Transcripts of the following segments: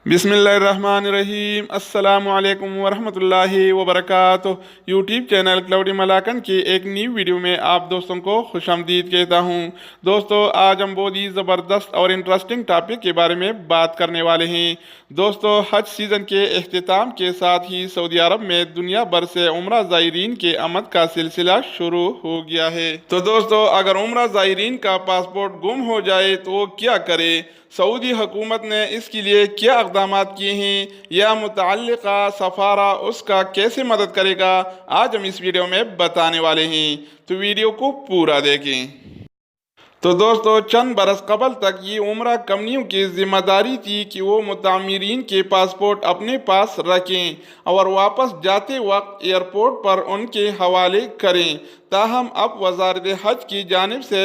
बिस्मिल्लाहिर्रहमानिर्रहीम अस्सलामु अलैकुम वरहमतुल्लाहि वबरकातुह। यूट्यूब चैनल क्लाउडी मलाकंद की एक न्यू वीडियो में आप दोस्तों को खुशामदीद कहता हूँ। दोस्तों, आज हम बहुत ही ज़बरदस्त और इंटरेस्टिंग टॉपिक के बारे में बात करने वाले हैं। दोस्तों, हज सीज़न के अख्तिताम के साथ ही सऊदी अरब में दुनिया भर से उम्रा ज़ायरीन के आमद का सिलसिला शुरू हो गया है। तो दोस्तों, अगर उम्रा ज़ायरीन का पासपोर्ट गुम हो जाए तो वो क्या करे, सऊदी हुकूमत ने इसके लिए क्या इक़दाम किए हैं या मुतअल्लिक़ा सफ़ारा उसका कैसे मदद करेगा, आज हम इस वीडियो में बताने वाले हैं। तो वीडियो को पूरा देखें। तो दोस्तों, चंद बरस कबल तक ये उम्रा कंपनियों की जिम्मेदारी थी कि वो मुतामिरीन के पासपोर्ट अपने पास रखें और वापस जाते वक्त एयरपोर्ट पर उनके हवाले करें। ताहम अब वजारत हज की जानिब से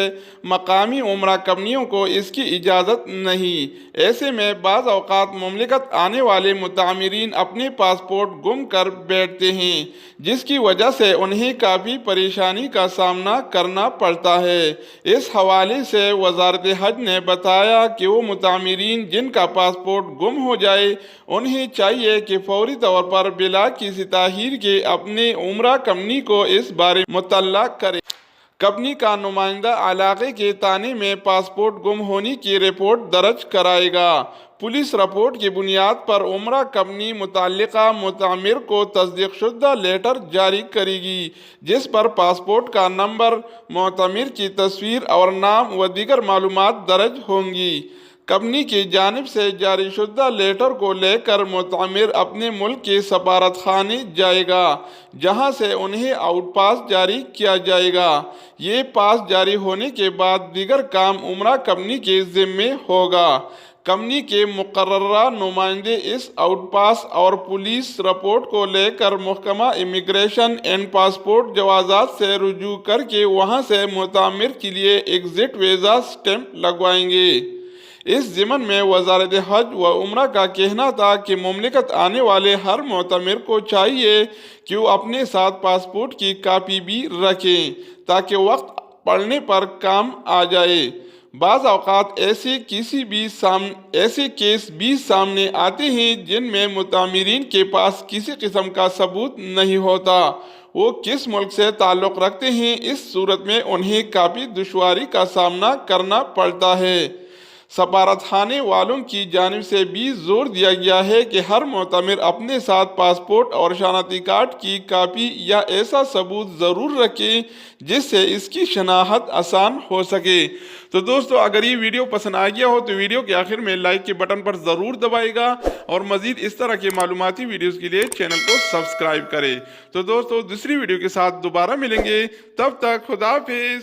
मकामी उम्रा कंपनियों को इसकी इजाज़त नहीं। ऐसे में बाज़ औक़ात मुमलिकत आने वाले मुतामिरीन अपने पासपोर्ट गुम कर बैठते हैं, जिसकी वजह से उन्हें काफ़ी परेशानी का सामना करना पड़ता है। इस हवाले से वजारत हज ने बताया कि वो मुतामिरीन जिनका पासपोर्ट गुम हो जाए उन्हें चाहिए कि फौरी तौर पर बिला किसी ताख़ीर के अपने उम्रा कंपनी को इस बारे में मुतल्ला करे। कंपनी का नुमाइंदा इलाके के थाने में पासपोर्ट गुम होने की रिपोर्ट दर्ज कराएगा। पुलिस रिपोर्ट की बुनियाद पर उम्रा कंपनी मुतल्लिका मुतामिर को तस्दीकशुदा लेटर जारी करेगी, जिस पर पासपोर्ट का नंबर, मुतामिर की तस्वीर और नाम व दीगर मालूमात दर्ज होंगी। कंपनी की जानिब से जारी शुदा लेटर को लेकर मुतामिर अपने मुल्क के सफारत खाने जाएगा, जहां से उन्हें आउट पास जारी किया जाएगा। ये पास जारी होने के बाद दीगर काम उम्रा कंपनी के ज़िम्मे होगा। कंपनी के मुकर्ररा नुमाइंदे इस आउट पास और पुलिस रिपोर्ट को लेकर महकमा इमिग्रेशन एंड पासपोर्ट जवाज़ात से रुजू करके वहां से मुतामिर के लिए एग्जिट वीज़ा स्टैंप लगवाएंगे। इस ज़िमन में वजारत हज व उम्रा का कहना था कि मुमलिकत आने वाले हर मुतमिर को चाहिए कि वो अपने साथ पासपोर्ट की कापी भी रखें, ताकि वक्त पड़ने पर काम आ जाए। बाज़ औक़ात ऐसे केस भी सामने आते हैं जिनमें मुतामिरीन के पास किसी किस्म का सबूत नहीं होता वो किस मुल्क से ताल्लुक़ रखते हैं। इस सूरत में उन्हें काफ़ी दुश्वारी का सामना करना पड़ता है। सफारत खाने वालों की जानिब से भी जोर दिया गया है कि हर मुतमिर अपने साथ पासपोर्ट और शनाख्ती कार्ड की कापी या ऐसा सबूत ज़रूर रखे जिससे इसकी शनाख्त आसान हो सके। तो दोस्तों, अगर ये वीडियो पसंद आ गया हो तो वीडियो के आखिर में लाइक के बटन पर ज़रूर दबाएगा और मज़ीद इस तरह के मालूमाती वीडियोज़ के लिए चैनल को सब्सक्राइब करें। तो दोस्तों, दूसरी वीडियो के साथ दोबारा मिलेंगे, तब तक खुदा हाफिज़।